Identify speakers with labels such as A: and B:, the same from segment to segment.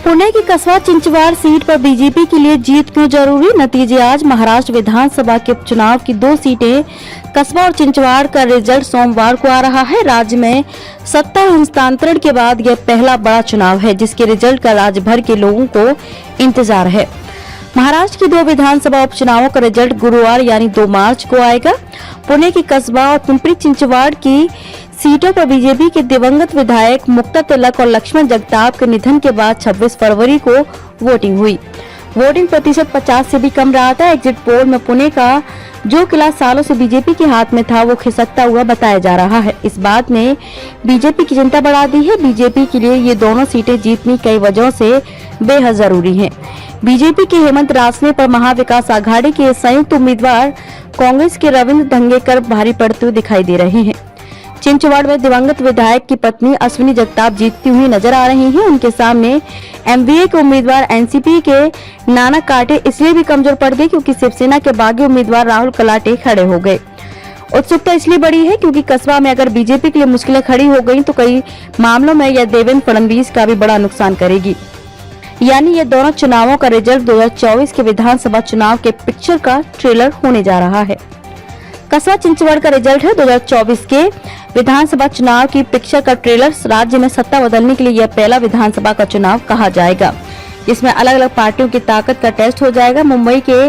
A: पुणे की कस्बा चिंचवाड़ सीट पर बीजेपी के लिए जीत क्यों जरूरी? नतीजे आज महाराष्ट्र विधानसभा के उपचुनाव की 2 सीटें कस्बा और चिंचवाड़ का रिजल्ट सोमवार को आ रहा है। राज्य में सत्ता हस्तांतरण के बाद यह पहला बड़ा चुनाव है जिसके रिजल्ट का राज्य भर के लोगों को इंतजार है। महाराष्ट्र की 2 विधानसभा उपचुनावों का रिजल्ट गुरुवार यानी 2 मार्च को आएगा। पुणे की कस्बा और पिंपरी चिंचवाड़ की सीटों पर बीजेपी के दिवंगत विधायक मुक्ता तिलक और लक्ष्मण जगताप के निधन के बाद 26 फरवरी को वोटिंग हुई। वोटिंग प्रतिशत 50 से भी कम रहा था। एग्जिट पोल में पुणे का जो किला सालों से बीजेपी के हाथ में था वो खिसकता हुआ बताया जा रहा है। इस बात ने बीजेपी की चिंता बढ़ा दी है। बीजेपी के लिए ये दोनों सीटें जीतनी कई वजहों से बेहद जरूरी है। बीजेपी के हेमंत रासने पर महाविकास आघाड़ी के संयुक्त उम्मीदवार कांग्रेस के रविंद्र धंगेकर भारी पड़ते हुए दिखाई दे रहे हैं। चिंचवाड़ में दिवंगत विधायक की पत्नी अश्विनी जगताप जीतती हुई नजर आ रही हैं। उनके सामने एमवीए के उम्मीदवार एनसीपी के नाना काटे इसलिए भी कमजोर पड़ गए क्योंकि शिवसेना के बागी उम्मीदवार राहुल कलाटे खड़े हो गए। उत्सुकता इसलिए बढ़ी है क्योंकि कस्बा में अगर बीजेपी के लिए मुश्किलें खड़ी हो गयी तो कई मामलों में यह देवेंद्र फडणवीस का भी बड़ा नुकसान करेगी। यानी ये दोनों चुनावों का रिजल्ट 2024 के विधानसभा चुनाव के पिक्चर का ट्रेलर होने जा रहा है। कस्बा चिंचवाड़ का रिजल्ट है 2024 के विधानसभा चुनाव की पिक्चर का ट्रेलर। राज्य में सत्ता बदलने के लिए यह पहला विधानसभा का चुनाव कहा जाएगा जिसमें अलग अलग पार्टियों की ताकत का टेस्ट हो जाएगा। मुंबई के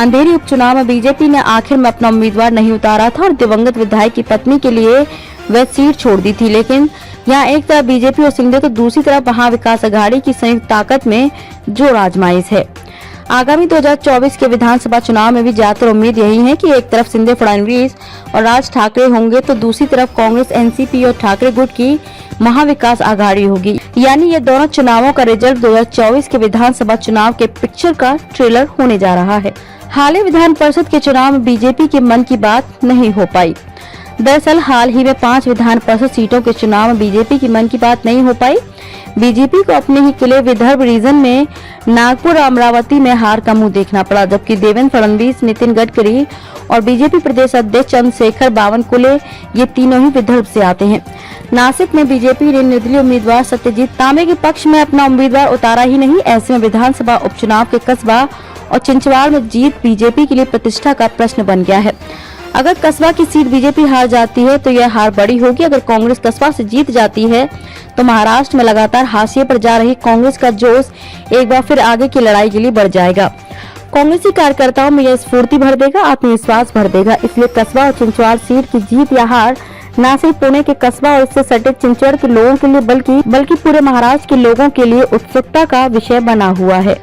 A: अंधेरी उपचुनाव में बीजेपी ने आखिर में अपना उम्मीदवार नहीं उतारा था और दिवंगत विधायक की पत्नी के लिए वह सीट छोड़ दी थी, लेकिन यहाँ एक तरफ बीजेपी और सिंधे तो दूसरी तरफ महाविकास आघाड़ी की संयुक्त ताकत में जोर आजमाइश है। आगामी 2024 के विधानसभा चुनाव में भी ज्यादातर उम्मीद यही है कि एक तरफ शिंदे फडणवीस और राज ठाकरे होंगे तो दूसरी तरफ कांग्रेस एनसीपी और ठाकरे गुट की महाविकास आघाड़ी होगी। यानी ये दोनों चुनावों का रिजल्ट 2024 के विधानसभा चुनाव के पिक्चर का ट्रेलर होने जा रहा है। हाल ही विधान परिषद के चुनाव में बीजेपी के मन की बात नहीं हो पाई। दरअसल हाल ही में 5 विधान परिषद सीटों के चुनाव में बीजेपी की मन की बात नहीं हो पाई। बीजेपी को अपने ही किले विदर्भ रीजन में नागपुर और अमरावती में हार का मुंह देखना पड़ा, जबकि देवेंद्र फडणवीस, नितिन गडकरी और बीजेपी प्रदेश अध्यक्ष चंद्रशेखर बावनकुले ये तीनों ही विदर्भ से आते हैं। नासिक में बीजेपी ने निर्दलीय उम्मीदवार सत्यजीत तांबे के पक्ष में अपना उम्मीदवार उतारा ही नहीं। ऐसे में विधानसभा उपचुनाव के कस्बा और चिंचवाड़ में जीत बीजेपी के लिए प्रतिष्ठा का प्रश्न बन गया है। अगर कस्बा की सीट बीजेपी हार जाती है तो यह हार बड़ी होगी। अगर कांग्रेस कस्बा से जीत जाती है तो महाराष्ट्र में लगातार हाशिए पर जा रही कांग्रेस का जोश एक बार फिर आगे की लड़ाई के लिए बढ़ जाएगा। कांग्रेसी कार्यकर्ताओं में यह स्फूर्ति भर देगा, आत्मविश्वास भर देगा। इसलिए कस्बा और चिंचवाड़ सीट की जीत या हार न सिर्फ पुणे के कस्बा और इससे सटे चिंचवाड़ के लोगों के लिए बल्कि पूरे महाराष्ट्र के लोगों के लिए उत्सुकता का विषय बना हुआ है।